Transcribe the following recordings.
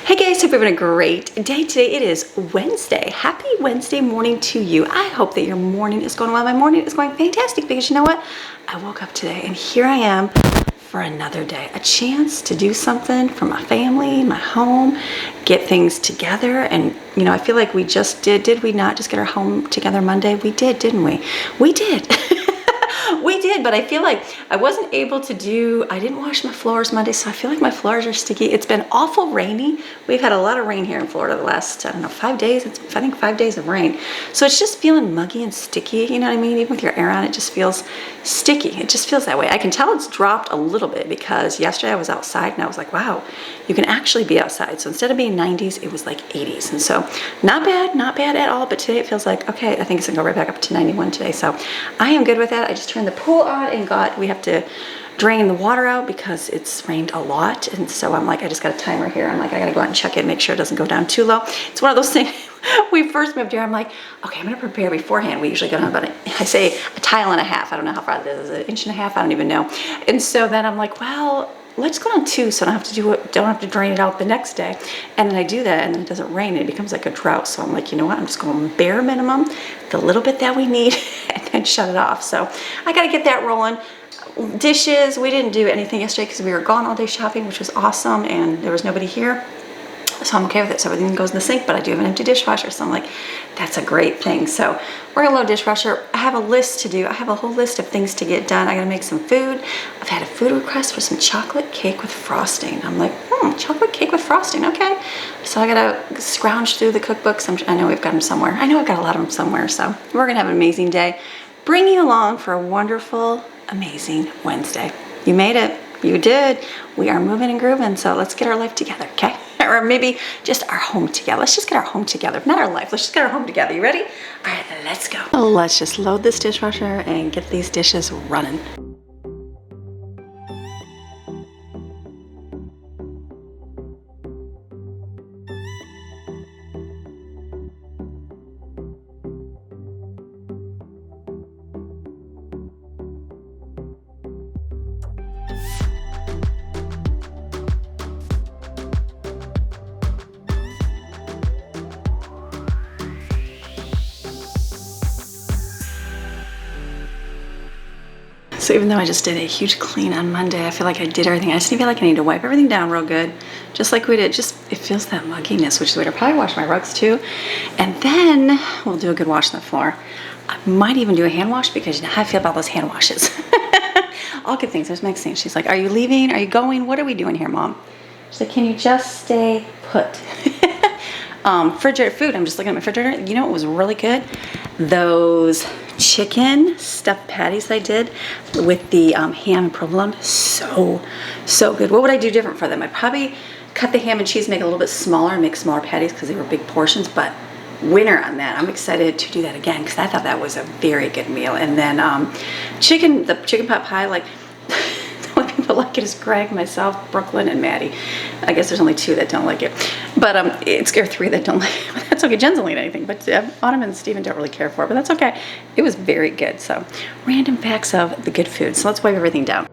Hey guys, hope you're having a great day today. It is Wednesday. Happy Wednesday morning to you. I hope that your morning is going well. My morning is going fantastic because you know what? I woke up today and here I am for another day. A chance to do something for my family, my home, get things together. And you know, I feel like we just did we not just get our home together Monday? We did, didn't we? We did. We did, but I feel like I wasn't able to I didn't wash my floors Monday, so I feel like my floors are sticky. It's been awful rainy. We've had a lot of rain here in Florida the last, I don't know, 5 days. I think 5 days of rain. So it's just feeling muggy and sticky, you know what I mean? Even with your air on, it just feels sticky. It just feels that way. I can tell it's dropped a little bit because yesterday I was outside and I was like, wow, you can actually be outside. So instead of being 90s, it was like 80s. And so not bad at all. But today it feels like, okay, I think it's gonna go right back up to 91 today. So I am good with that. I just turned the pool on and we have to drain the water out because it's rained a lot. And so I'm like, I just got a timer here. I'm like, I gotta go out and check it, make sure it doesn't go down too low. It's one of those things, we first moved here, I'm like, okay, I'm gonna prepare beforehand. We usually go down about, I say a tile and a half. I don't know how far that is, an inch and a half, I don't even know. And so then I'm like, well, let's go on 2 so I don't have to drain it out the next day. And then I do that and then it doesn't rain and it becomes like a drought. So I'm like, you know what, I'm just going bare minimum, the little bit that we need and then shut it off. So I gotta get that rolling. Dishes, we didn't do anything yesterday because we were gone all day shopping, which was awesome, and there was nobody here. So I'm okay with it. So everything goes in the sink, but I do have an empty dishwasher. So I'm like, that's a great thing. So we're gonna load dishwasher. I have a list to do. I have a whole list of things to get done. I gotta make some food. I've had a food request for some chocolate cake with frosting. I'm like, chocolate cake with frosting, okay. So I gotta scrounge through the cookbooks. I know we've got them somewhere. I know I've got a lot of them somewhere. So we're gonna have an amazing day. Bring you along for a wonderful, amazing Wednesday. You made it. You did. We are moving and grooving. So let's get our life together, okay? Or maybe just our home together. Let's just get our home together. Not our life. Let's just get our home together. You ready? All right, let's go. Let's just load this dishwasher and get these dishes running. So even though I just did a huge clean on Monday, I feel like I did everything. I just feel like I need to wipe everything down real good, just like we did. It feels that mugginess, which is weird. I'll probably wash my rugs too. And then we'll do a good wash on the floor. I might even do a hand wash because you know how I feel about those hand washes. All good things. There's Maxine. She's like, are you leaving? Are you going? What are we doing here, Mom? She's like, can you just stay put? Refrigerator food. I'm just looking at my refrigerator. You know what was really good? Those chicken stuffed patties I did with the ham and provolone. So good. What would I do different for them? I'd probably cut the ham and cheese, make it a little bit smaller, and make smaller patties because they were big portions, but winner on that. I'm excited to do that again because I thought that was a very good meal. And then the chicken pot pie, like the only people like it is Greg, myself, Brooklyn, and Maddie. I guess there's only 2 that don't like it, but it's 3 that don't like it. But that's okay. Jen doesn't eat anything, but Autumn and Steven don't really care for it, but that's okay. It was very good. So random facts of the good food. So let's wipe everything down.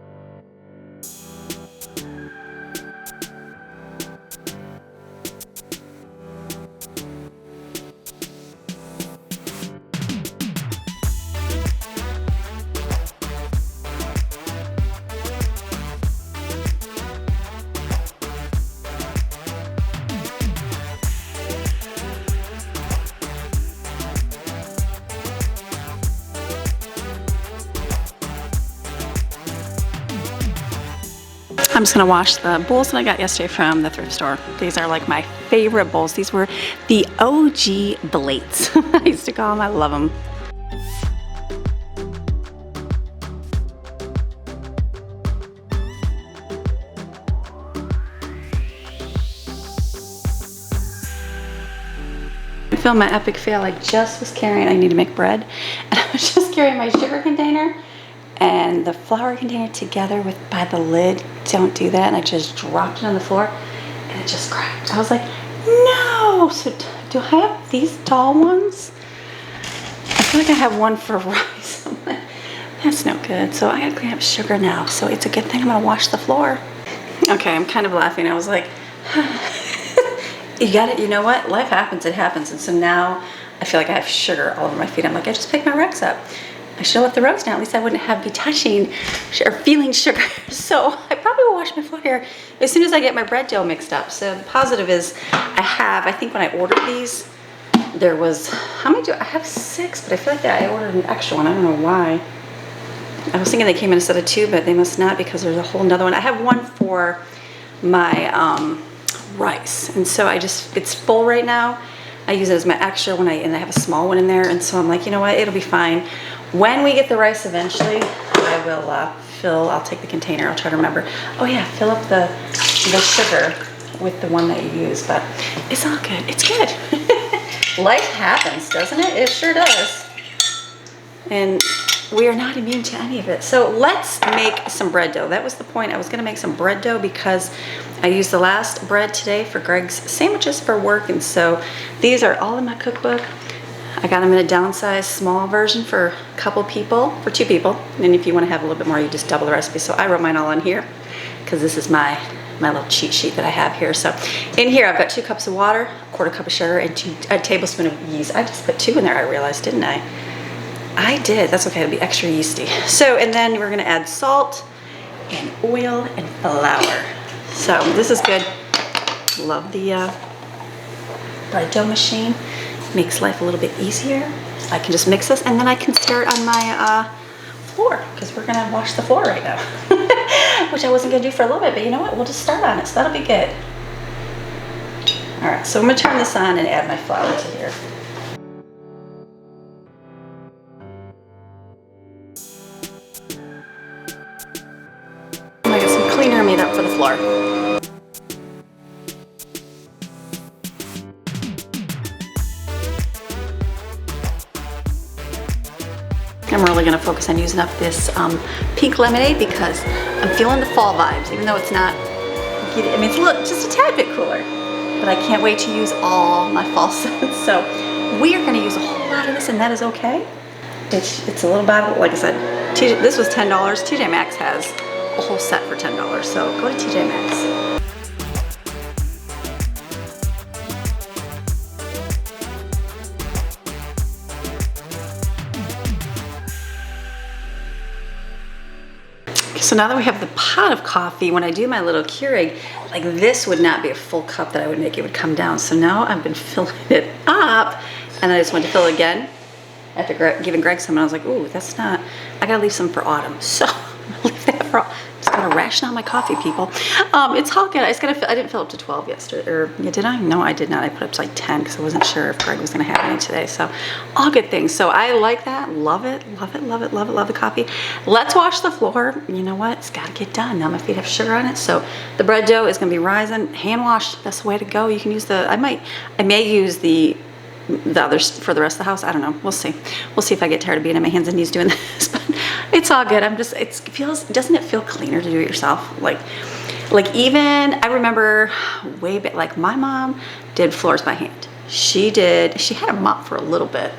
I'm just gonna wash the bowls that I got yesterday from the thrift store. These are like my favorite bowls. These were the OG Blates. I used to call them, I love them. I filmed my epic fail. I just was carrying, I need to make bread, and I was just carrying my sugar container and the flour container together by the lid. Don't do that. And I just dropped it on the floor and it just cracked. I was like, no. So do I have these tall ones? I feel like I have one for rice. I'm like, that's no good. So I gotta clean up sugar now. So it's a good thing I'm gonna wash the floor. Okay, I'm kind of laughing. I was like, You got it. You know what? Life happens. It happens. And so now I feel like I have sugar all over my feet. I'm like, I just picked my rugs up. I should have left the rugs down. At least I wouldn't be touching or feeling sugar. So I probably will wash my floor here as soon as I get my bread dough mixed up. So the positive is I think when I ordered these, there was, how many do I have? 6, but I feel like I ordered an extra one. I don't know why. I was thinking they came in a set of 2, but they must not because there's a whole nother one. I have one for my rice. And so it's full right now. I use it as my extra and I have a small one in there. And so I'm like, you know what? It'll be fine. When we get the rice eventually, I will I'll take the container. I'll try to remember. Oh yeah, fill up the sugar with the one that you use, but it's all good. It's good. Life happens, doesn't it? It sure does. And we are not immune to any of it. So let's make some bread dough. That was the point. I was gonna make some bread dough because I used the last bread today for Greg's sandwiches for work. And so these are all in my cookbook. I got them in a downsized small version for a couple people, for 2 people. And if you want to have a little bit more, you just double the recipe. So I wrote mine all on here because this is my little cheat sheet that I have here. So in here, I've got 2 cups of water, a 1/4 cup of sugar, and a tablespoon of yeast. I just put 2 in there, I realized, didn't I? I did. That's okay. It'll be extra yeasty. So, and then we're going to add salt and oil and flour. So this is good. Love the bread dough machine. Makes life a little bit easier. I can just mix this and then I can start on my floor because we're gonna wash the floor right now. Which I wasn't gonna do for a little bit, but you know what? We'll just start on it, so that'll be good. All right, so I'm gonna turn this on and add my flour to here. I got some cleaner made up for the floor. I'm really gonna focus on using up this pink lemonade because I'm feeling the fall vibes, even though it's not, I mean, it's just a tad bit cooler, but I can't wait to use all my fall scents. So we are gonna use a whole lot of this and that is okay. It's a little bottle, like I said, this was $10. TJ Maxx has a whole set for $10, so go to TJ Maxx. So now that we have the pot of coffee, when I do my little Keurig, like this would not be a full cup that I would make, it would come down. So now I've been filling it up and I just went to fill it again after giving Greg some and I was like, ooh, that's not, I gotta leave some for autumn. So I'm gonna leave that for autumn. Just gotta ration out my coffee, people. It's all good. I didn't fill up to 12 yesterday, or yeah, did I? No, I did not. I put up to like 10 because I wasn't sure if Greg was gonna have any today. So all good things. So I like that, love it, love it, love it, love it, love the coffee. Let's wash the floor. You know what? It's gotta get done. Now my feet have sugar on it. So the bread dough is gonna be rising. Hand wash, that's the way to go. You can use I may use the others for the rest of the house. I don't know. We'll see. We'll see if I get tired of being on my hands and knees doing this. But it's all good. Doesn't it feel cleaner to do it yourself? Like even, I remember way back, like my mom did floors by hand. She had a mop for a little bit.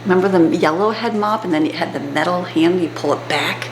Remember the yellow head mop and then it had the metal hand, you pull it back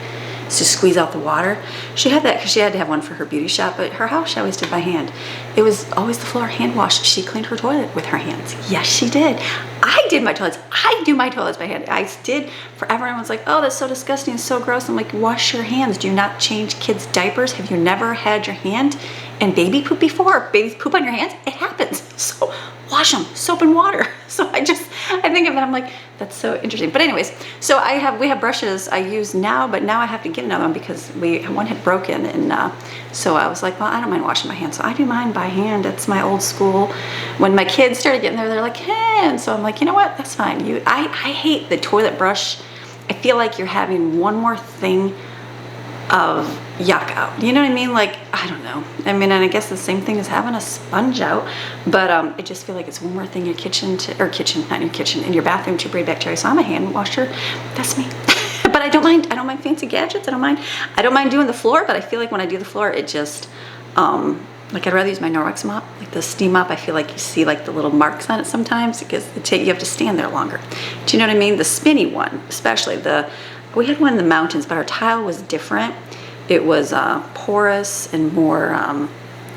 to squeeze out the water. She had that because she had to have one for her beauty shop, but her house she always did by hand. It was always the floor hand washed. She cleaned her toilet with her hands. Yes, she did. I did my toilets. I do my toilets by hand. I did forever. Everyone's like, oh, that's so disgusting. It's so gross. I'm like, wash your hands. Do you not change kids' diapers? Have you never had your hand in baby poop before? Babies poop on your hands? It happens. So wash them, soap and water. So I think of that, I'm like, that's so interesting. But anyways, so we have brushes I use now, but now I have to get another one because one had broken. And so I was like, well, I don't mind washing my hands. So I do mine by hand. That's my old school. When my kids started getting there, they're like, hey. And so I'm like, you know what? That's fine. I hate the toilet brush. I feel like you're having one more thing of yuck out. You know what I mean? Like, I don't know. I mean, and I guess the same thing as having a sponge out, but I just feel like it's one more thing in your kitchen, not in your kitchen, in your bathroom to breed bacteria. So I'm a hand washer. That's me. But I don't mind fancy gadgets. I don't mind doing the floor, but I feel like when I do the floor, it just, like I'd rather use my Norwex mop, like the steam mop. I feel like you see like the little marks on it sometimes because you have to stand there longer. Do you know what I mean? The spinny one, especially we had one in the mountains, but our tile was different. It was porous and more,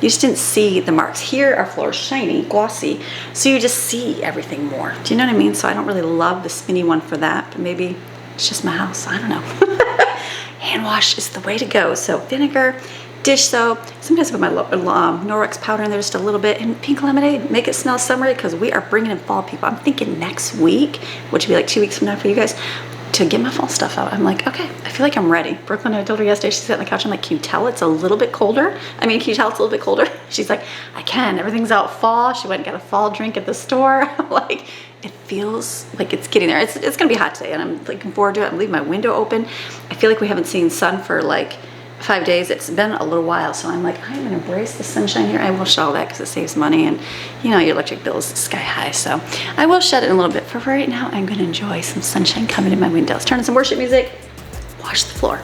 You just didn't see the marks. Here our floor is shiny, glossy, so you just see everything more. Do you know what I mean? So I don't really love the spinny one for that, but maybe it's just my house, I don't know. Hand wash is the way to go. So vinegar, dish soap, sometimes I put my Norwex powder in there just a little bit, and pink lemonade, make it smell summery, because we are bringing in fall, people. I'm thinking next week, which would be like 2 weeks from now for you guys, to get my fall stuff out. I'm like, okay, I feel like I'm ready. Brooklyn, I told her yesterday, she sat on the couch, I'm like, can you tell it's a little bit colder? I mean, can you tell it's a little bit colder? She's like, I can, everything's out fall. She went and got a fall drink at the store. I'm like, it feels like it's getting there. It's gonna be hot today, and I'm looking forward to it. I'm leaving my window open. I feel like we haven't seen sun for like 5 days. It's been a little while, so I'm like, I'm gonna embrace the sunshine here. I will show that because it saves money, and you know, your electric bill is sky high, so I will shut it in a little bit. For right now, I'm gonna enjoy some sunshine coming in my windows. Turn on some worship music, wash the floor.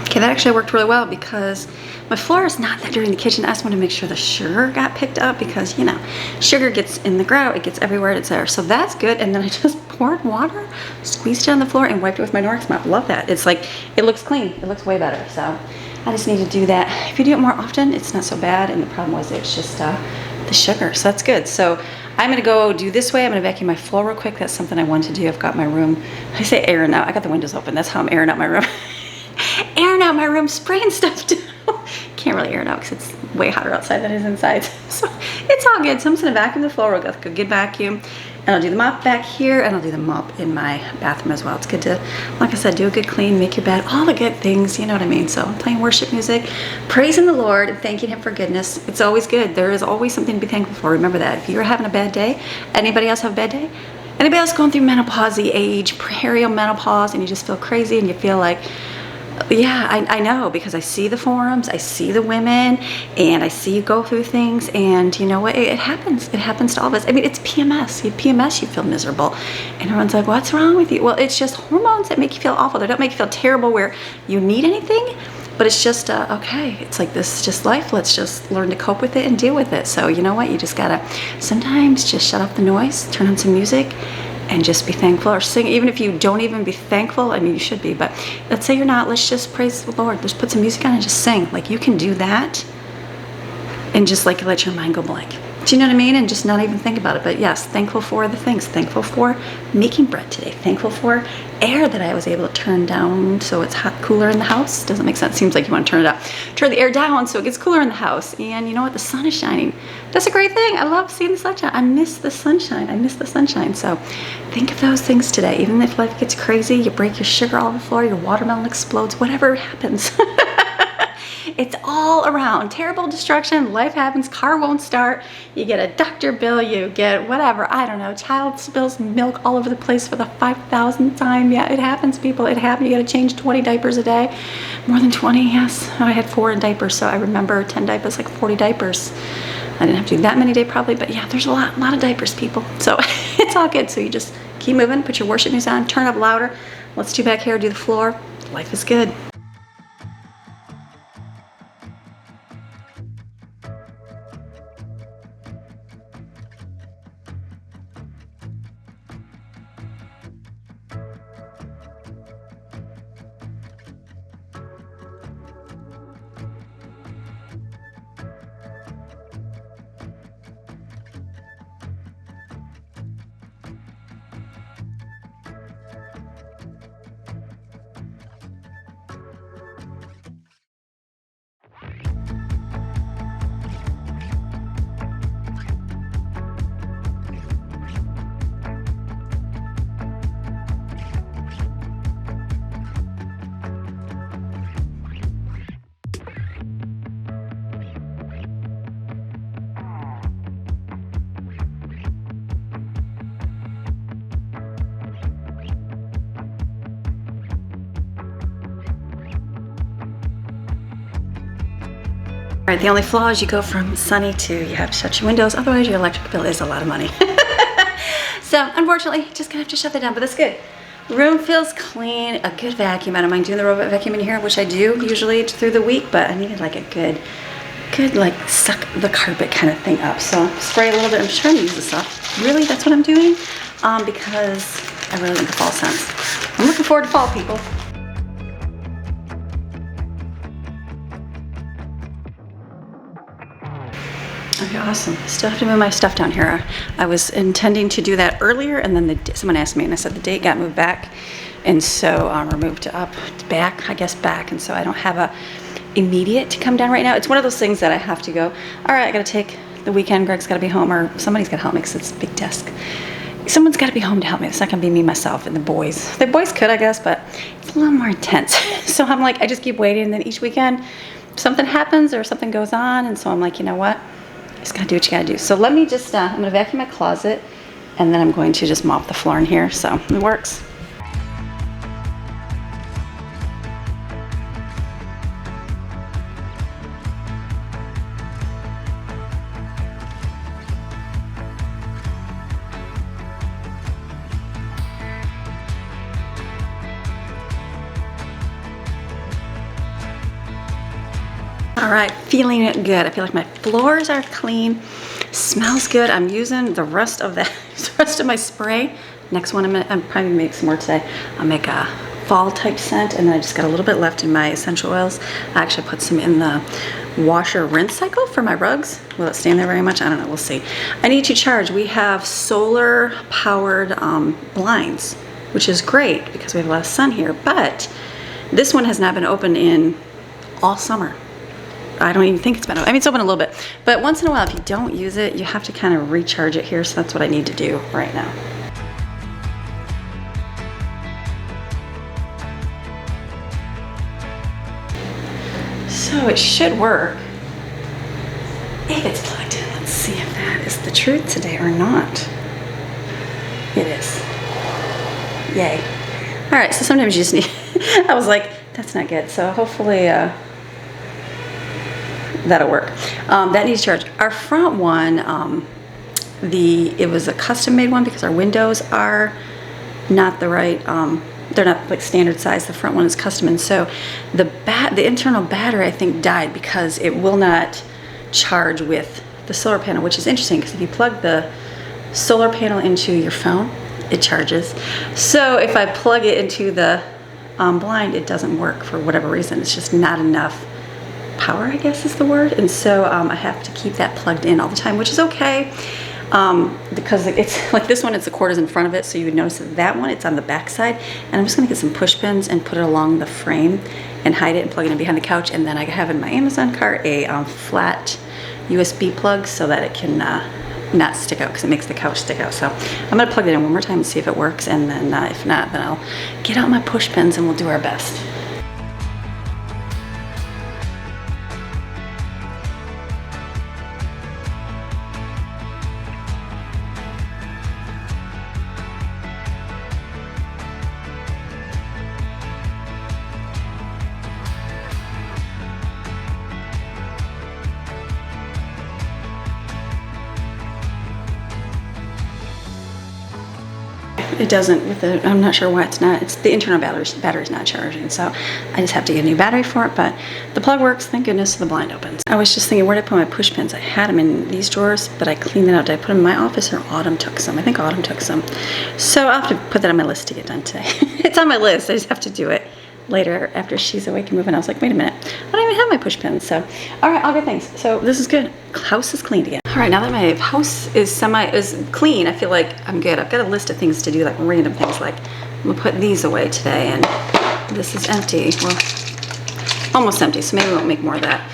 Okay, that actually worked really well because my floor is not that dirty in the kitchen. I just want to make sure the sugar got picked up because, you know, sugar gets in the grout, it gets everywhere it's there. So that's good. And then I just poured water, squeezed it on the floor, and wiped it with my Norwex mop. Love that. It's like, it looks clean. It looks way better. So I just need to do that. If you do it more often, it's not so bad. And the problem was it's just the sugar. So that's good. So I'm gonna go do this way. I'm gonna vacuum my floor real quick. That's something I want to do. I've got my room, I say airing out. I got the windows open. That's how I'm airing out my room. Airing out my room, spraying stuff down. Can't really air it out because it's way hotter outside than it is inside. So it's all good. So I'm just gonna vacuum the floor. We'll go a good vacuum. And I'll do the mop back here, and I'll do the mop in my bathroom as well. It's good to, like I said, do a good clean, make your bed, all the good things, you know what I mean? So I'm playing worship music, praising the Lord, and thanking Him for goodness. It's always good. There is always something to be thankful for. Remember that. If you're having a bad day, anybody else have a bad day? Anybody else going through menopause age, perimenopause, and you just feel crazy and you feel like, yeah, I know, because I see the forums, I see the women, and I see you go through things, and you know what, it happens. It happens to all of us. I mean, it's PMS. You PMS, you feel miserable. And everyone's like, what's wrong with you? Well, it's just hormones that make you feel awful. They don't make you feel terrible where you need anything, but it's just, okay, it's like this is just life. Let's just learn to cope with it and deal with it. So you know what, you just gotta sometimes just shut off the noise, turn on some music, and just be thankful, or sing. Even if you don't even be thankful, I mean, you should be, but let's say you're not, let's just praise the Lord. Just put some music on and just sing. Like, you can do that and just like let your mind go blank. Do you know what I mean? And just not even think about it. But yes, thankful for the things. Thankful for making bread today. Thankful for air that I was able to turn down so it's hot, cooler in the house. Doesn't make sense. Seems like you want to turn it up. Turn the air down so it gets cooler in the house. And you know what? The sun is shining. That's a great thing. I love seeing the sunshine. I miss the sunshine. I miss the sunshine. So think of those things today. Even if life gets crazy, you break your sugar all over the floor, your watermelon explodes, whatever happens. It's all around. Terrible destruction, life happens, car won't start, you get a doctor bill, you get whatever, I don't know, child spills milk all over the place for the 5,000th time. Yeah, it happens, people, it happens. You gotta change 20 diapers a day. More than 20, yes. I had 4 in diapers, so I remember 10 diapers, like 40 diapers. I didn't have to do that many a day probably, but yeah, there's a lot of diapers, people. So it's all good. So you just keep moving, put your worship music on, turn up louder. Let's do back here, do the floor. Life is good. All right, the only flaw is you go from sunny to you have to shut your windows, otherwise your electric bill is a lot of money. So unfortunately, just gonna have to shut that down, but that's good. Room feels clean, a good vacuum. I don't mind doing the robot vacuum in here, which I do usually through the week, but I needed like a good like suck the carpet kind of thing up. So spray a little bit. I'm just trying to use this up. Really, that's what I'm doing, because I really think the fall scents. I'm looking forward to fall, people. Okay, awesome. Still have to move my stuff down here. I was intending to do that earlier, and then someone asked me, and I said the date got moved back, and so we're moved back, and so I don't have a immediate to come down right now. It's one of those things that I have to go, all right, I gotta take the weekend, Greg's gotta be home, or somebody's gotta help me because it's a big desk. Someone's gotta be home to help me. It's not gonna be me, myself, and the boys. The boys could, I guess, but it's a little more intense. So I'm like, I just keep waiting, and then each weekend something happens or something goes on, and so I'm like, you know what? Just gotta do what you gotta do. So let me just, I'm gonna vacuum my closet, and then I'm going to just mop the floor in here, so it works. All right, feeling it good. I feel like my floors are clean, smells good. I'm using the rest of my spray. Next one, I'm probably gonna make some more today. I'll make a fall type scent, and then I just got a little bit left in my essential oils. I actually put some in the washer rinse cycle for my rugs. Will it stay in there very much? I don't know, we'll see. I need to charge. We have solar powered blinds, which is great because we have a lot of sun here, but this one has not been open in all summer. I don't even think it's been open. I mean, it's open a little bit, but once in a while, if you don't use it, you have to kind of recharge it here. So that's what I need to do right now. So it should work if it's plugged in. Let's see if that is the truth today or not. It is. Yay. All right, so sometimes you just need, I was like, that's not good. So hopefully, that'll work. That needs charge. Our front one, it was a custom made one because our windows are not the right, they're not like standard size. The front one is custom, and so the internal battery I think died because it will not charge with the solar panel, which is interesting because if you plug the solar panel into your phone, it charges. So if I plug it into the blind, it doesn't work for whatever reason. It's just not enough power, I guess is the word, and so I have to keep that plugged in all the time, which is okay, because it's like this one, it's the quarters in front of it, so you would notice that one, it's on the back side, and I'm just gonna get some push pins and put it along the frame and hide it and plug it in behind the couch, and then I have in my Amazon cart a flat USB plug so that it can not stick out because it makes the couch stick out. So I'm gonna plug it in one more time and see if it works, and then if not, then I'll get out my push pins and we'll do our best. It doesn't with the, I'm not sure why it's not, it's the internal battery's not charging, so I just have to get a new battery for it, but the plug works, thank goodness. The blind opens. I was just thinking, where did I put my push pins? I had them in these drawers, but I cleaned them out. Did I put them in my office, or Autumn took some? I think Autumn took some. So I'll have to put that on my list to get done today. It's on my list, I just have to do it later after she's awake and moving. I was like, wait a minute, I don't even have my push pins. So all right, all good things. So this is good. House is cleaned again. All right, now that my house is clean, I feel like I'm good. I've got a list of things to do, like random things, like I'm gonna put these away today, and this is empty. Well, almost empty, so maybe we won't make more of that.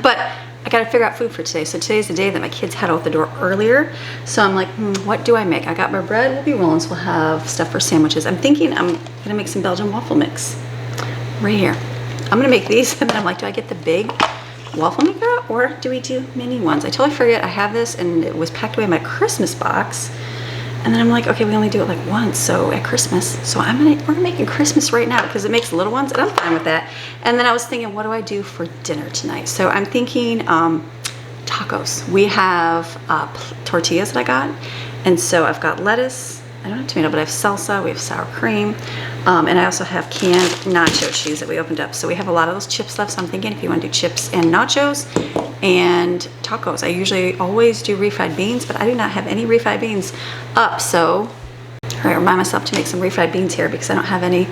But I gotta figure out food for today. So today's the day that my kids head out the door earlier. So I'm like, what do I make? I got my bread, we'll be rolling, so we'll have stuff for sandwiches. I'm thinking I'm gonna make some Belgian waffle mix right here. I'm gonna make these, and then I'm like, do I get the big waffle maker, or do we do mini ones? I totally forget I have this, and it was packed away in my Christmas box, And then I'm like, okay, we only do it like once, so at Christmas. So we're making Christmas right now because it makes little ones, and I'm fine with that. And then I was thinking, what do I do for dinner tonight? So I'm thinking tacos. We have tortillas that I got, and so I've got lettuce. I don't have tomato, but I have salsa. We have sour cream, and I also have canned nacho cheese that we opened up. So we have a lot of those chips left. So I'm thinking if you want to do chips and nachos and tacos. I usually always do refried beans, but I do not have any refried beans up. So I remind myself to make some refried beans here because I don't have any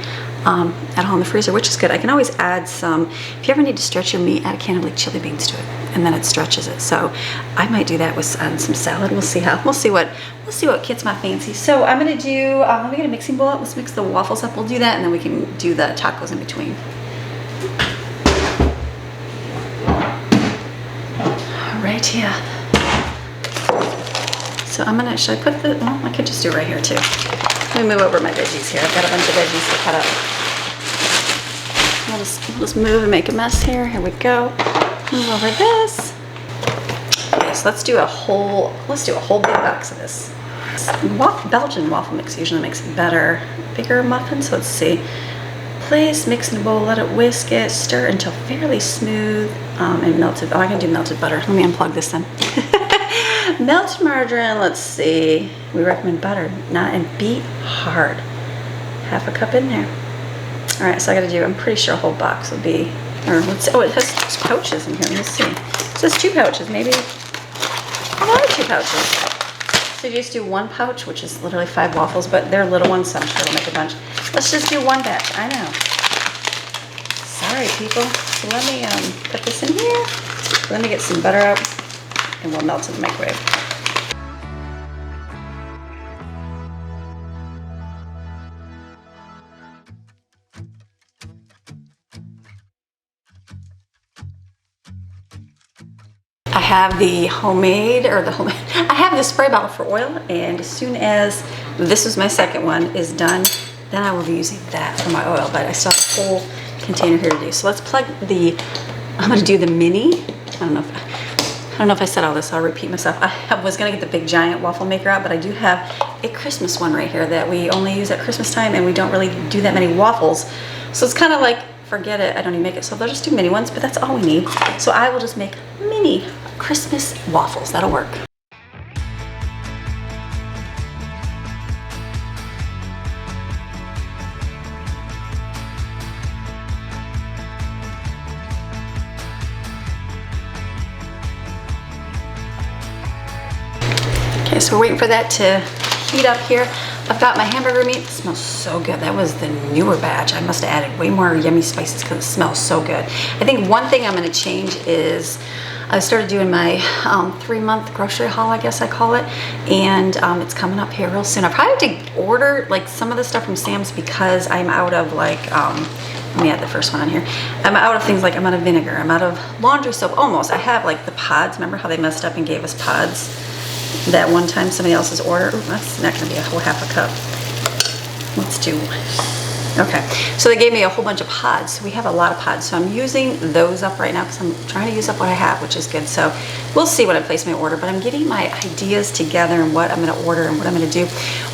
at all in the freezer, which is good. I can always add some. If you ever need to stretch your meat, add a can of like chili beans to it, and then it stretches it. So I might do that with some salad. We'll see what gets my fancy. So I'm gonna do. Let me get a mixing bowl up. Let's mix the waffles up. We'll do that, and then we can do the tacos in between. All right, here. So I'm gonna. Should I put the? Well, I could just do it right here too. Let me move over my veggies here. I've got a bunch of veggies to cut up. We'll just move and make a mess here. Here we go. Move over this. Okay, so let's do a whole big box of this. Belgian waffle mix usually makes better, bigger muffins. So let's see. Place, mix in a bowl, let it whisk it, stir until fairly smooth and melted. Oh, I can do melted butter. Let me unplug this then. Melted margarine, let's see. We recommend butter, and beat hard. Half a cup in there. All right, so I gotta do, I'm pretty sure a whole box will be, or let's see, oh, it has pouches in here, let's see. It says 2 pouches, maybe, oh, 2 pouches. So you just do 1 pouch, which is literally 5 waffles, but they're little ones, so I'm sure it'll make a bunch. Let's just do 1 batch, I know. Sorry, people. So let me put this in here. Let me get some butter out, and we'll melt in the microwave. I have the I have the spray bottle for oil, and as soon as this is my second one is done, then I will be using that for my oil, but I still have a whole container here to do. So let's plug I'm gonna do the mini. I don't know if I said all this, I'll repeat myself. I was gonna get the big giant waffle maker out, but I do have a Christmas one right here that we only use at Christmas time, and we don't really do that many waffles. So it's kind of like, forget it, I don't even make it. So they'll just do mini ones, but that's all we need. So I will just make mini Christmas waffles, that'll work. Okay, so we're waiting for that to heat up here. I've got my hamburger meat. It smells so good. That was the newer batch. I must have added way more yummy spices because it smells so good. I think one thing I'm going to change is I started doing my 3-month grocery haul, I guess I call it, and it's coming up here real soon. I probably have to order like some of the stuff from Sam's because I'm out of like, let me add the first one on here. I'm out of things like I'm out of vinegar. I'm out of laundry soap, almost. I have like the pods. Remember how they messed up and gave us pods that one time, somebody else's order? Ooh, that's not gonna be a whole half a cup. Let's do one. Okay, so they gave me a whole bunch of pods. So we have a lot of pods. So I'm using those up right now because I'm trying to use up what I have, which is good. So we'll see when I place my order, but I'm getting my ideas together and what I'm gonna order and what I'm gonna do.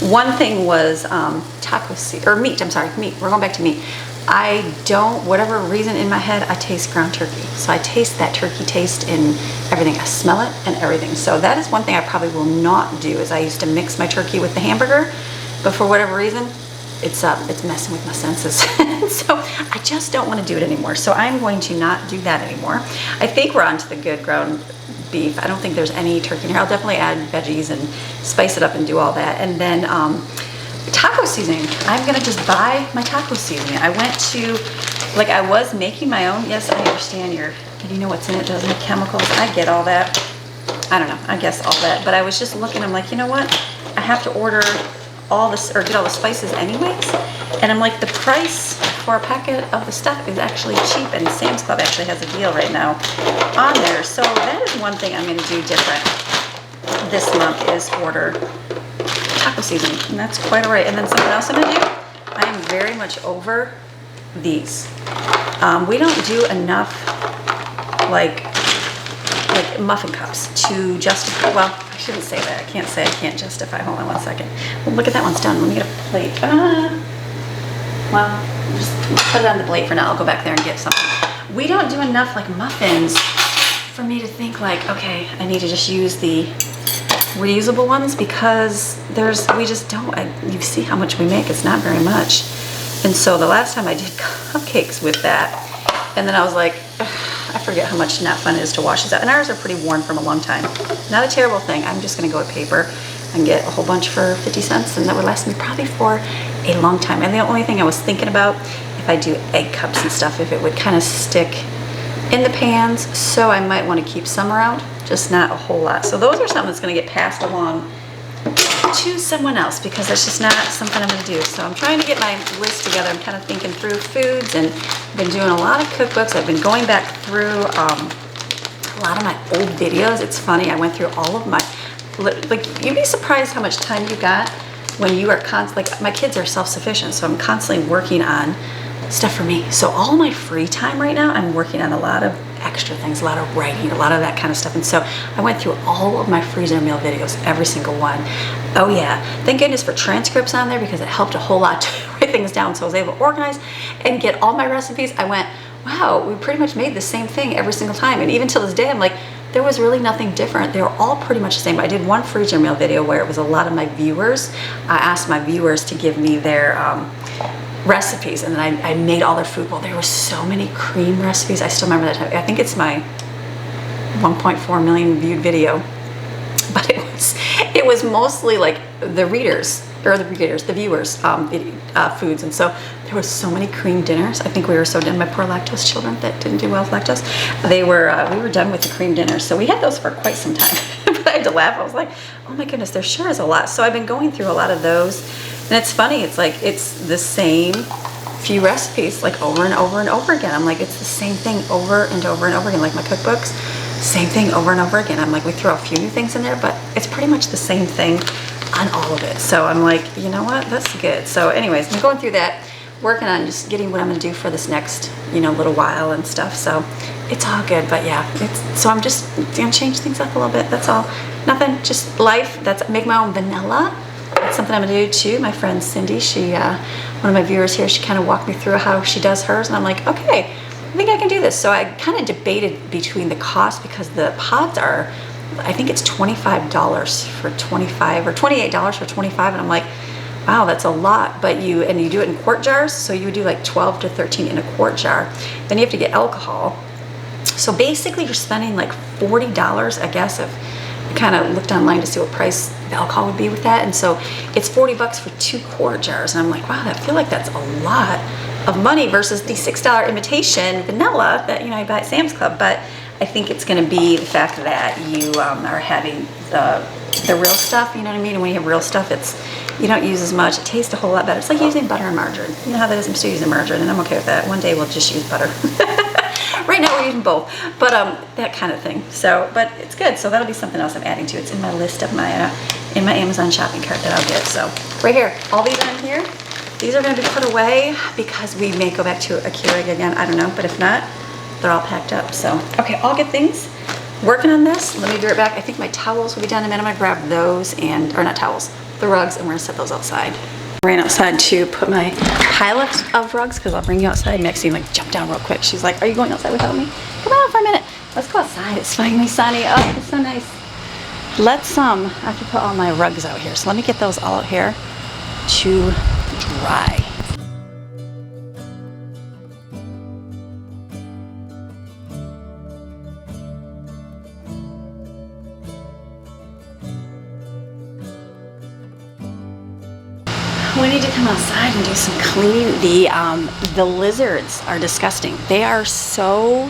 One thing was meat, I'm sorry, meat. We're going back to meat. I don't, whatever reason in my head, I taste ground turkey. So I taste that turkey taste in everything. I smell it and everything. So that is one thing I probably will not do, is I used to mix my turkey with the hamburger, but for whatever reason, it's messing with my senses. So I just don't want to do it anymore. So I'm going to not do that anymore. I think we're on to the good ground beef. I don't think there's any turkey in here. I'll definitely add veggies and spice it up and do all that. And then taco seasoning. I'm gonna just buy my taco seasoning. I went to, like, I was making my own. Yes, I understand you know what's in it, doesn't have chemicals. I get all that. I don't know, I guess all that. But I was just looking, I'm like, you know what? I have to order all this, or get all the spices anyways. And I'm like, the price for a packet of the stuff is actually cheap, and Sam's Club actually has a deal right now on there. So that is one thing I'm gonna do different this month, is order taco seasoning, and that's quite all right. And then something else I'm gonna do, I am very much over these. We don't do enough like like muffin cups to justify, well, I shouldn't say that. I can't say I can't justify. Hold on one second. Well, look at that one's done. Let me get a plate. Well, just put it on the plate for now. I'll go back there and get something. We don't do enough like muffins for me to think like, okay, I need to just use the reusable ones, because we just don't, you see how much we make, it's not very much. And so the last time I did cupcakes with that, and then I was like, I forget how much not fun it is to wash these out. And ours are pretty worn from a long time. Not a terrible thing. I'm just gonna go with paper and get a whole bunch for 50 cents, and that would last me probably for a long time. And the only thing I was thinking about, if I do egg cups and stuff, if it would kind of stick in the pans, so I might want to keep some around, just not a whole lot. So those are something that's going to get passed along to someone else, because that's just not something I'm going to do. So I'm trying to get my list together. I'm kind of thinking through foods, and I've been doing a lot of cookbooks. I've been going back through a lot of my old videos. It's funny, I went through all of my, like, you'd be surprised how much time you got when you are like, my kids are self-sufficient, so I'm constantly working on stuff for me. So all my free time right now, I'm working on a lot of extra things, a lot of writing, a lot of that kind of stuff. And so I went through all of my freezer meal videos, every single one. Oh yeah, thank goodness for transcripts on there, because it helped a whole lot to write things down. So I was able to organize and get all my recipes. I went, wow, we pretty much made the same thing every single time. And even till this day, I'm like, there was really nothing different. They were all pretty much the same. I did one freezer meal video where it was a lot of my viewers. I asked my viewers to give me their recipes, and then I made all their food. Well, there were so many cream recipes. I still remember that time. I think it's my 1.4 million viewed video, but it was mostly like the readers, or the viewers foods. And so there was so many cream dinners. I think we were so done. My poor lactose children that didn't do well with lactose, we were done with the cream dinners. So we had those for quite some time. But I had to laugh. I was like, oh my goodness, there sure is a lot. So I've been going through a lot of those. And it's funny, it's like, it's the same few recipes, like over and over and over again. I'm like, it's the same thing over and over and over again. Like my cookbooks, same thing over and over again. I'm like, we throw a few new things in there, but it's pretty much the same thing on all of it. So I'm like, you know what, that's good. So anyways, I'm going through that, working on just getting what I'm gonna do for this next, little while and stuff. So it's all good, but yeah, so I'm just gonna change things up a little bit. That's all, nothing, just life. Make my own vanilla. That's something I'm gonna do too. My friend Cindy, one of my viewers here, she kind of walked me through how she does hers, and I'm like, okay, I think I can do this. So I kind of debated between the cost, because the pods are, I think it's $25 for 25 or $28 for 25, and I'm like, wow, that's a lot. But you do it in quart jars, so you would do like 12 to 13 in a quart jar. Then you have to get alcohol. So basically you're spending like $40, I guess, if I kind of looked online to see what price the alcohol would be with that. And so it's $40 for 2 quart jars. And I'm like, wow, I feel like that's a lot of money versus the $6 imitation vanilla that, I buy at Sam's Club. But I think it's going to be the fact that you are having the real stuff, you know what I mean? And when you have real stuff, you don't use as much. It tastes a whole lot better. It's like using butter and margarine. You know how that is? I'm still using margarine, and I'm okay with that. One day we'll just use butter. Right now we're using both, but that kind of thing. So, but it's good. So that'll be something else I'm adding to. It's in my list of my in my Amazon shopping cart that I'll get. So right here, all these are in here. These are going to be put away because we may go back to a Keurig again. I don't know, but if not, they're all packed up. So okay, all good things. Working on this. Let me be right back. I think my towels will be done in a minute. I'm gonna grab those or not towels, the rugs, and we're gonna set those outside. I ran outside to put my pile of rugs, because I'll bring you outside. Maxine jumped down real quick. She's like, are you going outside without me? Come on for a minute. Let's go outside. It's finally sunny. Oh, it's so nice. Let's I have to put all my rugs out here. So let me get those all out here to dry. We need to come outside and do some cleaning. The lizards are disgusting. They are so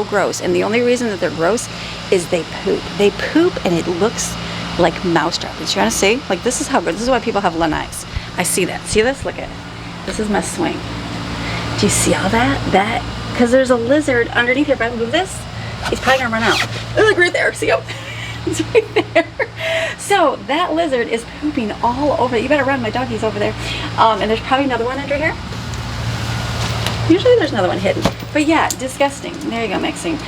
gross, and the only reason that they're gross is they poop. They poop, and it looks like mouse droppings. You want to see? Like, this is how good. This is why people have lanais. I see that. See this? Look at it. This is my swing. Do you see all that? Because there's a lizard underneath here. If I move this, he's probably gonna run out. Look right there. See him? It's right there. So that lizard is pooping all over. You better run, my doggy's over there. And there's probably another one under here. Usually there's another one hidden. But yeah, disgusting. There you go, Maxine.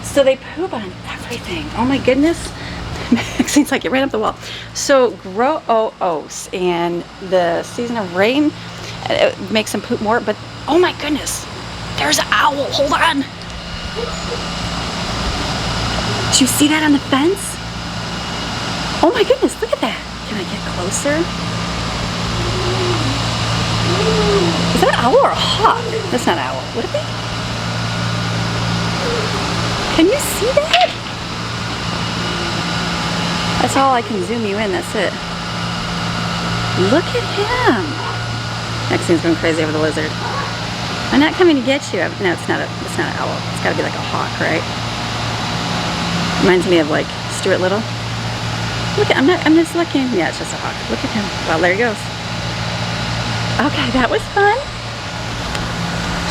So they poop on everything. Oh my goodness. Maxine's like, it ran up the wall. So gross, and the season of rain, it makes them poop more. But oh my goodness, there's an owl. Hold on. Did you see that on the fence? Oh my goodness, look at that. Can I get closer? Is that an owl or a hawk? That's not an owl. Would it be? Can you see that? That's all I can zoom you in, that's it. Look at him. Maxine's going crazy over the lizard. I'm not coming to get you. No, it's not an owl. It's gotta be like a hawk, right? Reminds me of like Stuart Little. Look at, I'm just looking. Yeah, it's just a hawk. Look at him. Well, there he goes. Okay, that was fun.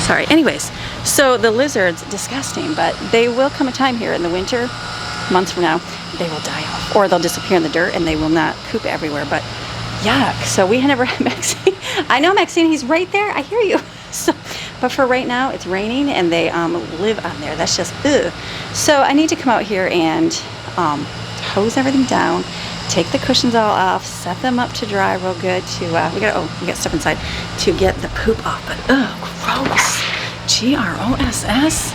Sorry. Anyways, so the lizards, disgusting, but they will come a time here in the winter, months from now, they will die off, or they'll disappear in the dirt and they will not poop everywhere. But yuck. So we never had Maxine. I know, Maxine, he's right there. I hear you. So, but for right now, it's raining and they live on there. That's just ugh. So I need to come out here and hose everything down, take the cushions all off, set them up to dry real good. To we got stuff inside to get the poop off. But gross. Gross.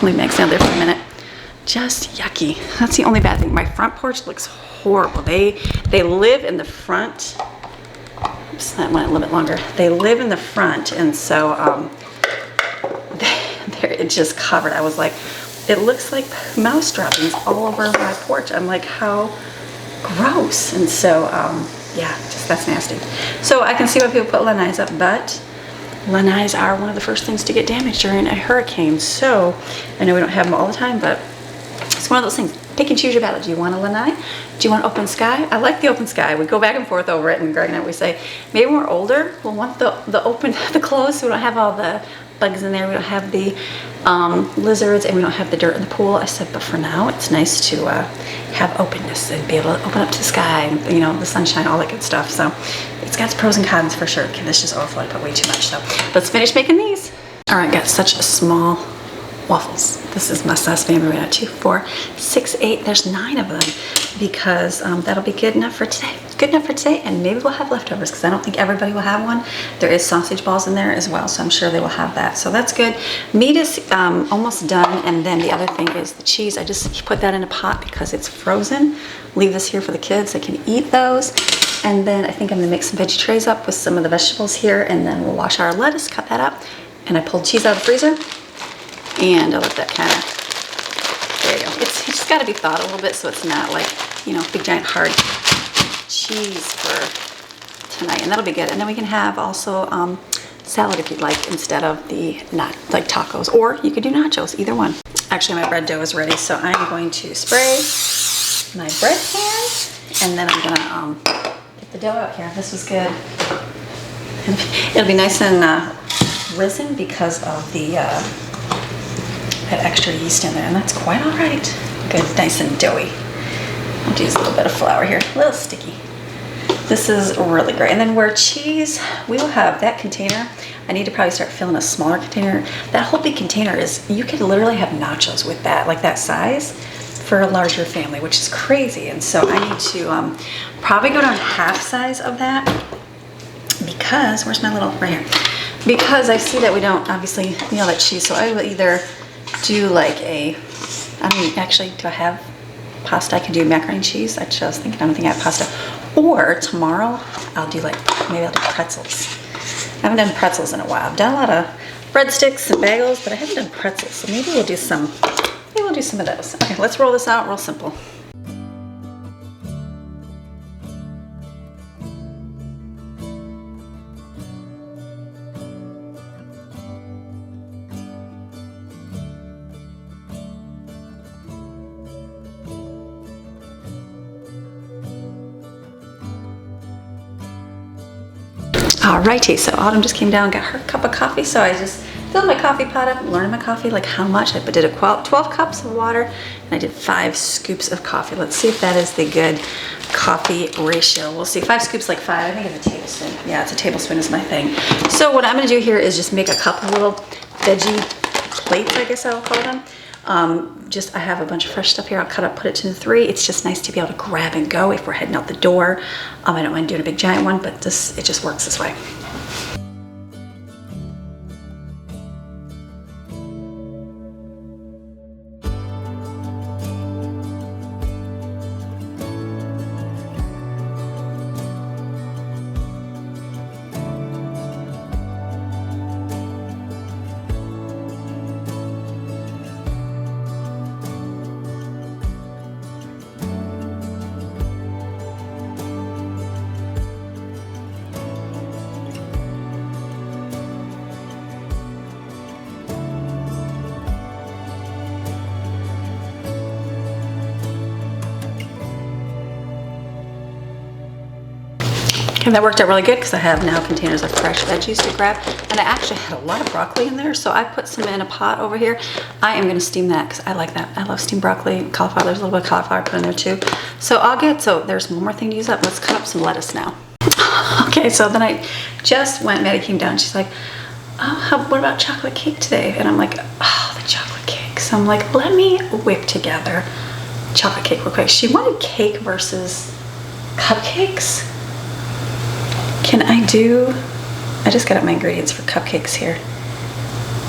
Leave Max down there for a minute. Just yucky. That's the only bad thing. My front porch looks horrible. They live in the front. Oops, that went a little bit longer. They live in the front, and so it's just covered. I was like, it looks like mouse droppings all over my porch. I'm like, how gross. And so yeah, just that's nasty. So I can see why people put lanais up, but lanais are one of the first things to get damaged during a hurricane. So I know we don't have them all the time, but it's one of those things. Pick and choose your battle. Do you want a lanai? Do you want open sky? I like the open sky. We go back and forth over it, and Greg and I, we say, maybe when we're older, we'll want the open, the closed, so we don't have all the bugs in there. We don't have the lizards, and we don't have the dirt in the pool. I said, but for now, it's nice to have openness and be able to open up to the sky, and, you know, the sunshine, all that good stuff. So it's got its pros and cons for sure. Okay, this just overflowed. I put way too much. So let's finish making these. All right, got such a small waffles. This is my sauce family. We got 2, 4, 6, 8. There's 9 of them because that'll be good enough for today. Good enough for today, and maybe we'll have leftovers because I don't think everybody will have one. There is sausage balls in there as well, so I'm sure they will have that. So that's good. Meat is almost done, and then the other thing is the cheese. I just put that in a pot because it's frozen. Leave this here for the kids. They can eat those. And then I think I'm gonna mix some veggie trays up with some of the vegetables here, and then we'll wash our lettuce, cut that up. And I pulled cheese out of the freezer. And I'll let that kind of, there you go. It's just got to be thawed a little bit so it's not like, you know, big giant hard cheese for tonight. And that'll be good. And then we can have also salad if you'd like instead of the, not like tacos. Or you could do nachos, either one. Actually, my bread dough is ready. So I'm going to spray my bread pan. And then I'm going to get the dough out here. This was good. It'll be nice and risen because of the that extra yeast in there, and that's quite all right. Good, nice and doughy. I'll use a little bit of flour here, a little sticky. This is really great. And then where cheese, we will have that container. I need to probably start filling a smaller container. That whole big container is, you could literally have nachos with that, like that size, for a larger family, which is crazy. And so I need to probably go down half size of that because, where's my little, right here. Because I see that we don't, obviously, you know, that cheese, so I will either do like I have pasta? I can do macaroni and cheese. I was thinking, I don't think I have pasta. Or tomorrow, I'll do like, maybe I'll do pretzels. I haven't done pretzels in a while. I've done a lot of breadsticks and bagels, but I haven't done pretzels. So maybe we'll do some of those. Okay, let's roll this out real simple. Alrighty, so Autumn just came down and got her cup of coffee, so I just filled my coffee pot up, learning my coffee, like how much. I did 12 cups of water, and I did 5 scoops of coffee. Let's see if that is the good coffee ratio. We'll see. 5 scoops, like 5, I think it's a tablespoon. Yeah, it's a tablespoon is my thing. So what I'm gonna do here is just make a couple little veggie plates, I guess I'll call them. I have a bunch of fresh stuff here. I'll cut up, put it to the 3. It's just nice to be able to grab and go if we're heading out the door. I don't mind doing a big giant one, but it just works this way. And that worked out really good because I have now containers of fresh veggies to grab. And I actually had a lot of broccoli in there, so I put some in a pot over here. I am going to steam that because I like that. I love steamed broccoli, cauliflower. There's a little bit of cauliflower put in there too. So there's one more thing to use up. Let's cut up some lettuce now. Okay, so then I just went, Maddie came down. She's like, oh, what about chocolate cake today? And I'm like, oh, the chocolate cake. So I'm like, let me whip together chocolate cake real quick. She wanted cake versus cupcakes. I just got up my ingredients for cupcakes here.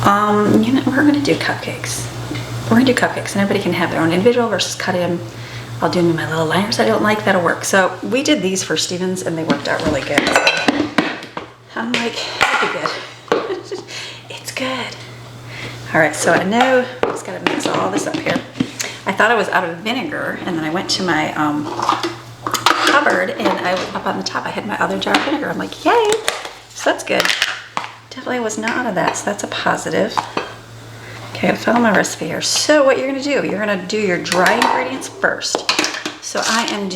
We're gonna do cupcakes. We're gonna do cupcakes and everybody can have their own individual versus cut in. I'll do them in my little liners I don't like, that'll work. So we did these for Stevens and they worked out really good. I'm like, it'll be good. It's good. All right, so I know I just gotta mix all this up here. I thought I was out of vinegar and then I went to my cupboard and I was up on the top. I had my other jar of vinegar. I'm like, yay! So that's good. Definitely was not out of that, so that's a positive. Okay, I follow my recipe here. So what you're gonna do, you're gonna do your dry ingredients first. So we're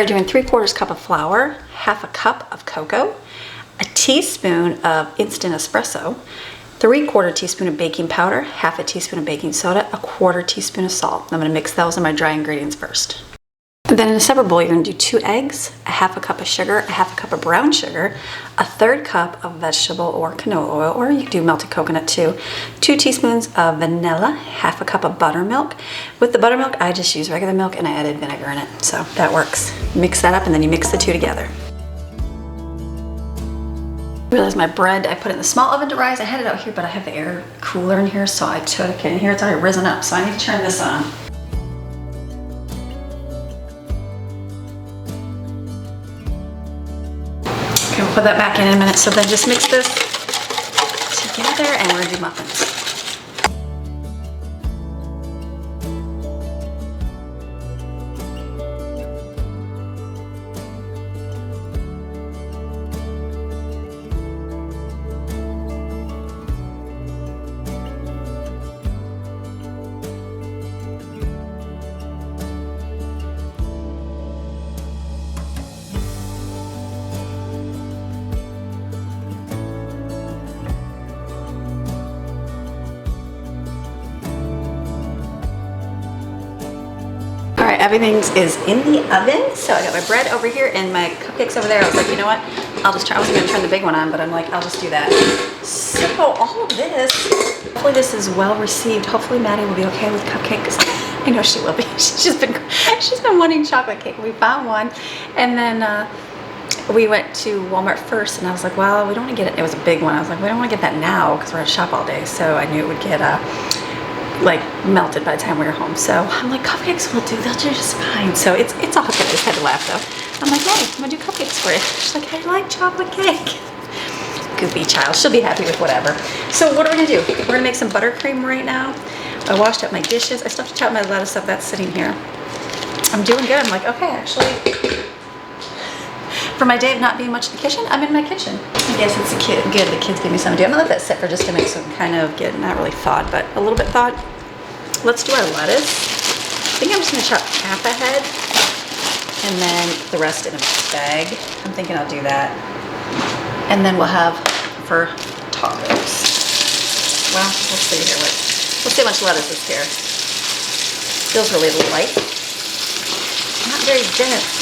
doing 3/4 cup of flour, 1/2 cup of cocoa, a teaspoon of instant espresso, 3/4 teaspoon of baking powder, 1/2 teaspoon of baking soda, 1/4 teaspoon of salt. I'm gonna mix those in my dry ingredients first. And then in a separate bowl, you're gonna do 2 eggs, 1/2 cup of sugar, 1/2 cup of brown sugar, 1/3 cup of vegetable or canola oil, or you can do melted coconut too, 2 teaspoons of vanilla, 1/2 cup of buttermilk. With the buttermilk, I just use regular milk and I added vinegar in it. So that works. Mix that up and then you mix the 2 together. I realized my bread, I put it in the small oven to rise. I had it out here, but I have the air cooler in here, so I took it in here. It's already risen up, so I need to turn this on. Okay, we'll put that back in a minute. So then just mix this together and we're gonna do muffins. Everything is in the oven. So I got my bread over here and my cupcakes over there. I was like, you know what? I was gonna turn the big one on, but I'm like, I'll just do that. So all of this, hopefully this is well received. Hopefully Maddie will be okay with cupcakes. I know she will be. She's been wanting chocolate cake. We found one. And then we went to Walmart first and I was like, well, we don't want to get it. It was a big one. I was like, we don't want to get that now because we're at shop all day. So I knew it would get like melted by the time we were home. So I'm like, cupcakes will do, they'll do just fine. So it's all good. I just had to laugh though. I'm like, hey, I'm gonna do cupcakes for you. She's like, I like chocolate cake. Goofy child, she'll be happy with whatever. So what are we gonna do? We're gonna make some buttercream right now. I washed up my dishes. I still have to chop my lettuce up, that's sitting here. I'm doing good. I'm like, okay, actually, for my day of not being much in the kitchen, I'm in my kitchen. I guess it's good the kids give me something to do. I'm gonna let that sit for just a minute so I can kind of get, not really thawed, but a little bit thawed. Let's do our lettuce. I think I'm just gonna chop half a head and then the rest in a bag. I'm thinking I'll do that. And then we'll have for tacos. Well, we'll see here. We'll see how much lettuce is here. Feels really light. Not very dense.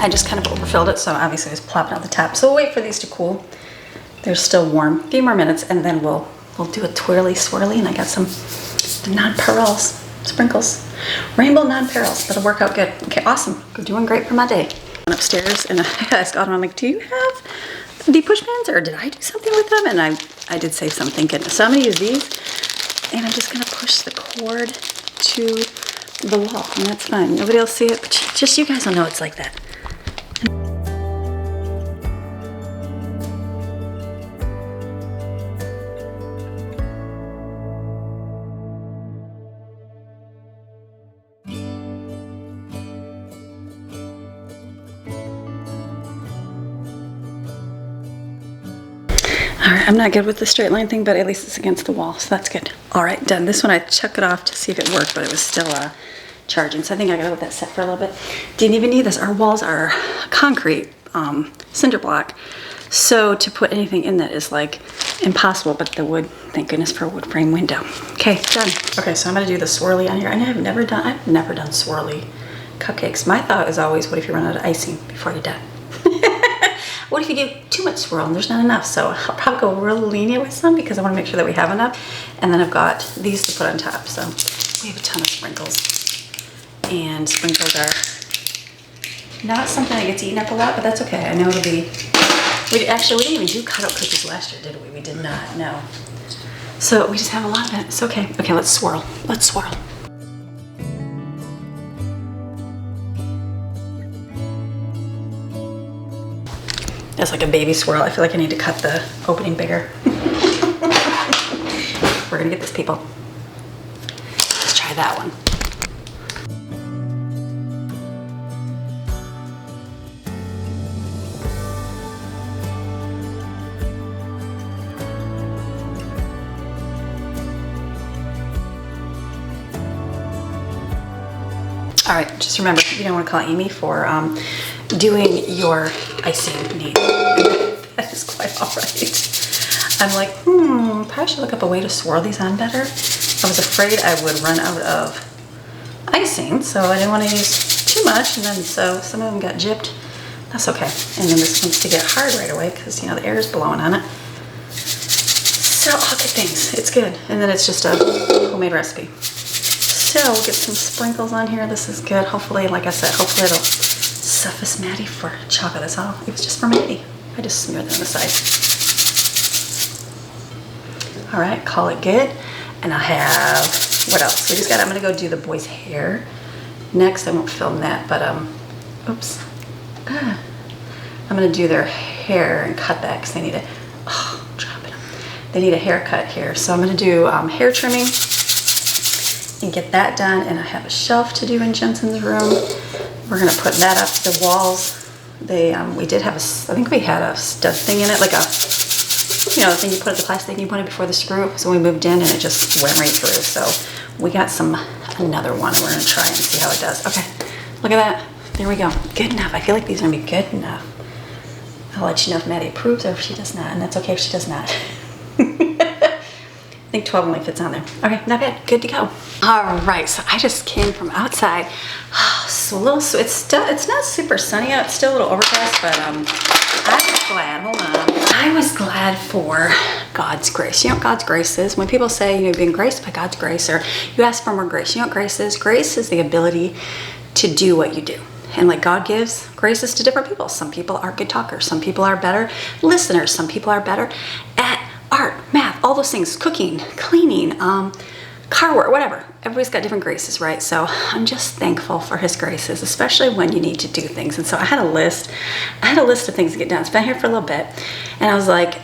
I just kind of overfilled it, so obviously I was plopping out the top. So we'll wait for these to cool. They're still warm. A few more minutes, and then we'll do a twirly swirly, and I got some non-pearls sprinkles. Rainbow non-pearls. That'll work out good. Okay, awesome. We're doing great for my day. Went upstairs, and I asked Autumn, I'm like, do you have the push pins, or did I do something with them? And I did save some thinking. So I'm gonna use these, and I'm just gonna push the cord to the wall, and that's fine. Nobody will see it, but just you guys will know it's like that. All right, I'm not good with the straight line thing, but at least it's against the wall, so that's good. All right, done. This one I chucked it off to see if it worked, but it was still charging, so I think I gotta let that set for a little bit. Didn't even need this. Our walls are concrete, cinder block, so to put anything in that is like impossible, but the wood, thank goodness for a wood frame window. Okay, done. Okay, so I'm gonna do the swirly on here, and I've never done swirly cupcakes. My thought was always, what if you run out of icing before you're done? What if you do too much swirl and there's not enough? So I'll probably go real lenient with some because I want to make sure that we have enough. And then I've got these to put on top. So we have a ton of sprinkles. And sprinkles are not something that gets eaten up a lot, but that's okay. I know it'll be... we didn't even do cutout cookies last year, did we? We did not, no. So we just have a lot of it. It's okay. Okay, let's swirl. Let's swirl. That's like a baby swirl. I feel like I need to cut the opening bigger. We're gonna get this, people. Let's try that one. All right, just remember, you don't want to call Amy for doing your icing needs. That is quite all right. I'm like, probably should look up a way to swirl these on better. I was afraid I would run out of icing, so I didn't want to use too much, and then so some of them got gypped. That's okay. And then this wants to get hard right away because, you know, the air is blowing on it. So all good things. It's good. And then it's just a homemade recipe. So we'll get some sprinkles on here. This is good. Hopefully, like I said, hopefully it'll suffice Maddie for chocolate. That's all. It was just for Maddie. I just smeared that on the side. All right, call it good. And I'll have, what else? I'm gonna go do the boys' hair next. I won't film that, but oops. I'm gonna do their hair and cut that because they need they need a haircut here. So I'm gonna do hair trimming and get that done. And I have a shelf to do in Jensen's room. We're gonna put that up. The walls, we did have I think we had a stud thing in it, like a, you know, the thing you put, the plastic thing you put in before the screw. So we moved in and it just went right through. So we got another one, and we're gonna try and see how it does. Okay, look at that. There we go. Good enough. I feel like these are gonna be good enough. I'll let you know if Maddie approves or if she does not, and that's okay if she does not. I think 12 only fits on there. Okay, not bad. Good to go. All right, so I just came from outside. So it's not super sunny out. It's still a little overcast, but I was glad. Hold on. I was glad for God's grace. You know what God's grace is? When people say, you know, being graced by God's grace, or you ask for more grace, you know what grace is? Grace is the ability to do what you do. And like God gives graces to different people. Some people are good talkers. Some people are better listeners. Some people are better at art, math, all those things, cooking, cleaning, car work, whatever. Everybody's got different graces, right? So I'm just thankful for his graces, especially when you need to do things. And so I had a list of things to get done. It's been here for a little bit. And I was like,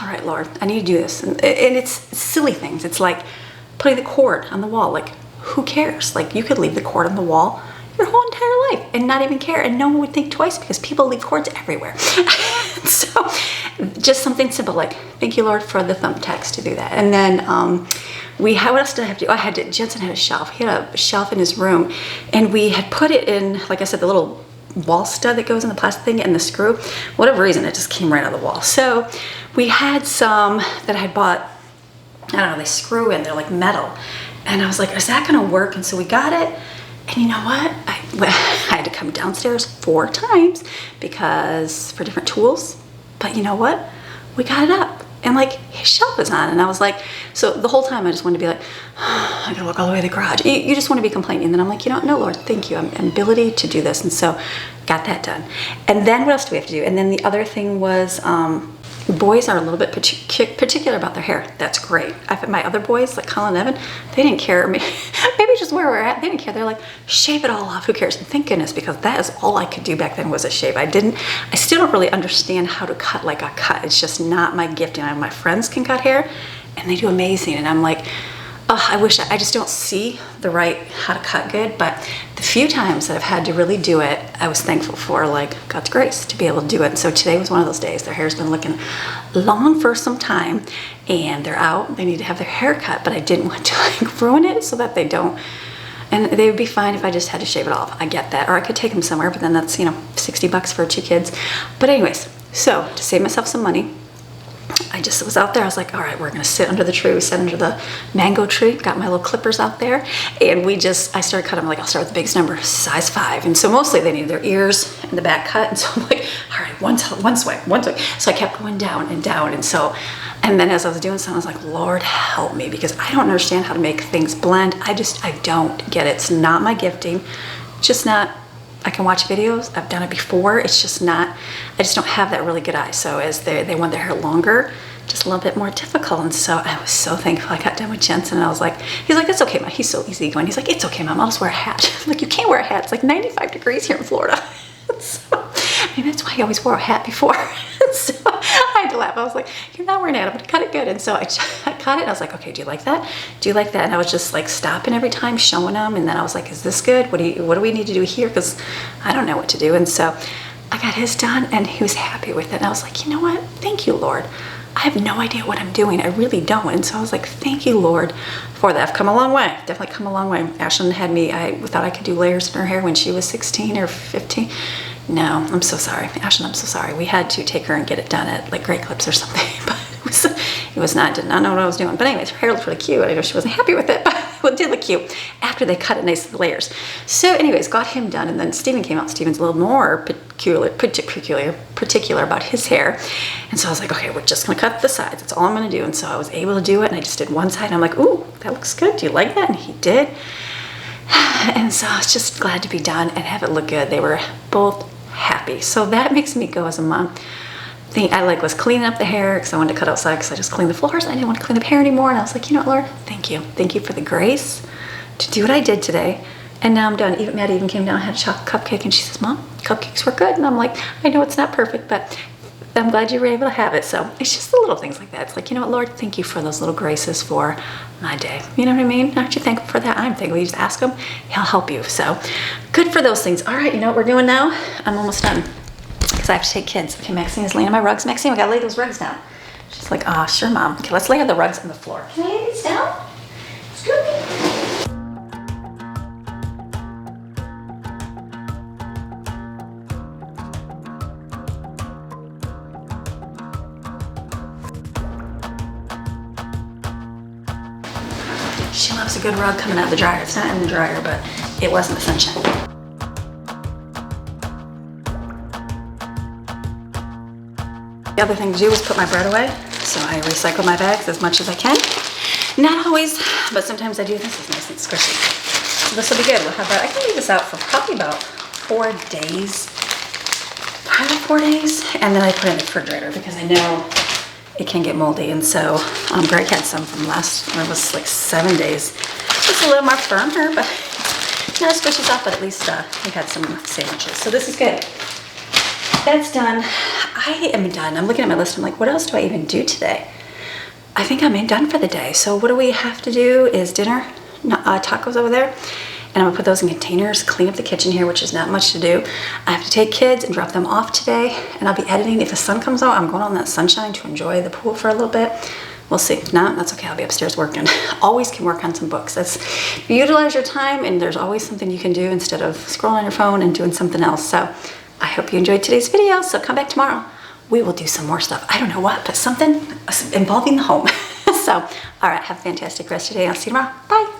all right, Lord, I need to do this. And it's silly things. It's like putting the cord on the wall. Like, who cares? Like, you could leave the cord on the wall your whole entire life and not even care, and no one would think twice because people leave cords everywhere. So just something simple like, thank you, Lord, for the thumbtacks to do that. And then what else did I have to do? Jensen had a shelf. He had a shelf in his room, and we had put it in, like I said, the little wall stud that goes in the plastic thing and the screw. Whatever reason, it just came right out of the wall. So we had some that I had bought, I don't know, they screw in, they're like metal. And I was like, is that gonna work? And so we got it. And you know what? I had to come downstairs 4 times because for different tools. But you know what? We got it up. And like his shelf is on, and I was like, so the whole time I just wanted to be like, oh, I gotta walk all the way to the garage. You just want to be complaining. And then I'm like, you know what? No, Lord, thank you. I'm ability to do this. And so got that done. And then what else do we have to do? And then the other thing was, boys are a little bit particular about their hair. That's great. My other boys, like Colin and Evan, they didn't care. Maybe just where we're at, they didn't care. They're like, shave it all off. Who cares? And thank goodness, because that is all I could do back then was a shave. I still don't really understand how to cut like a cut. It's just not my gift. And my friends can cut hair and they do amazing. And I'm like, oh, I wish I just don't see how to cut good. But the few times that I've had to really do it, I was thankful for like God's grace to be able to do it. And so today was one of those days. Their hair's been looking long for some time and they're out. They need to have their hair cut, but I didn't want to like ruin it so that they don't. And they would be fine if I just had to shave it off. I get that. Or I could take them somewhere, but then that's, $60 for 2 kids. But anyways, so to save myself some money, I just was out there. I was like, all right, we're going to sit under the tree. We sat under the mango tree, got my little clippers out there. And I started cutting them. Like, I'll start with the biggest number, size 5. And so mostly they need their ears and the back cut. And so I'm like, all right, one swing. So I kept going down and down. And then as I was doing something, I was like, Lord, help me, because I don't understand how to make things blend. I don't get it. It's not my gifting. Just not. I can watch videos. I've done it before. It's just not, I just don't have that really good eye. So as they want their hair longer, just a little bit more difficult. And so I was so thankful I got done with Jensen. And I was like, he's like, it's okay, Mom. He's so easygoing. He's like, it's okay, Mom. I'll just wear a hat. I'm like, you can't wear a hat. It's like 95 degrees here in Florida. So maybe that's why he always wore a hat before. So I had to laugh. I was like, you're not wearing a hat. I'm going to cut it good. And so I cut it. And I was like, okay, do you like that? Do you like that? And I was just like stopping every time, showing them. And then I was like, is this good? What do we need to do here? Because I don't know what to do. And so I got his done and he was happy with it. And I was like, you know what? Thank you, Lord. I have no idea what I'm doing. I really don't. And so I was like, thank you, Lord, for that. I've come a long way. Definitely come a long way. Ashlyn had me, I thought I could do layers in her hair when she was 16 or 15. No, I'm so sorry. Ashlyn, I'm so sorry. We had to take her and get it done at like Great Clips or something. But it was not, did not know what I was doing. But anyways, her hair looked really cute. I know she wasn't happy with it, but it did look cute after they cut it nice layers. So anyways, got him done. And then Steven came out. Steven's a little more particular about his hair. And so I was like, okay, we're just going to cut the sides. That's all I'm going to do. And so I was able to do it. And I just did one side. And I'm like, ooh, that looks good. Do you like that? And he did. And so I was just glad to be done and have it look good. They were both happy. So that makes me go as a mom. I was cleaning up the hair because I wanted to cut outside because I just cleaned the floors. I didn't want to clean up hair anymore. And I was like, you know what, Lord, thank you. Thank you for the grace to do what I did today. And now I'm done. Maddie even came down and had a chocolate cupcake and she says, Mom, cupcakes were good. And I'm like, I know it's not perfect, but I'm glad you were able to have it. So it's just the little things like that. It's like, you know what, Lord, thank you for those little graces for my day. You know what I mean? Aren't you thankful for that? I'm thankful. You just ask him, he'll help you. So good for those things. All right, you know what we're doing now? I'm almost done because I have to take kids. Okay, Maxine is laying on my rugs. Maxine, we gotta lay those rugs down. She's like, ah, sure, Mom. Okay, let's lay the rugs on the floor. Can I lay these down? Excuse me. She loves a good rug coming out of the dryer. It's not in the dryer, but it was in the sunshine. The other thing to do is put my bread away. So I recycle my bags as much as I can. Not always, but sometimes I do. This is nice and squishy. So this will be good. We'll have that. I can leave this out for probably about 4 days. Probably 4 days. And then I put it in the refrigerator because I know it can get moldy. And so Greg had some from it was like 7 days. Just a little more firmer, but not as squishy soft, but at least we had some sandwiches. So this is good. That's done. I am done. I'm looking at my list. I'm like, what else do I even do today? I think I'm done for the day. So what do we have to do is dinner, tacos over there. And I'm gonna put those in containers, clean up the kitchen here, which is not much to do. I have to take kids and drop them off today, and I'll be editing. If the sun comes out, I'm going on that sunshine to enjoy the pool for a little bit. We'll see. If not, that's okay. I'll be upstairs working. Always can work on some books. You utilize your time, and there's always something you can do instead of scrolling on your phone and doing something else. So I hope you enjoyed today's video. So come back tomorrow. We will do some more stuff. I don't know what, but something involving the home. So, all right, have a fantastic rest of your day. I'll see you tomorrow. Bye.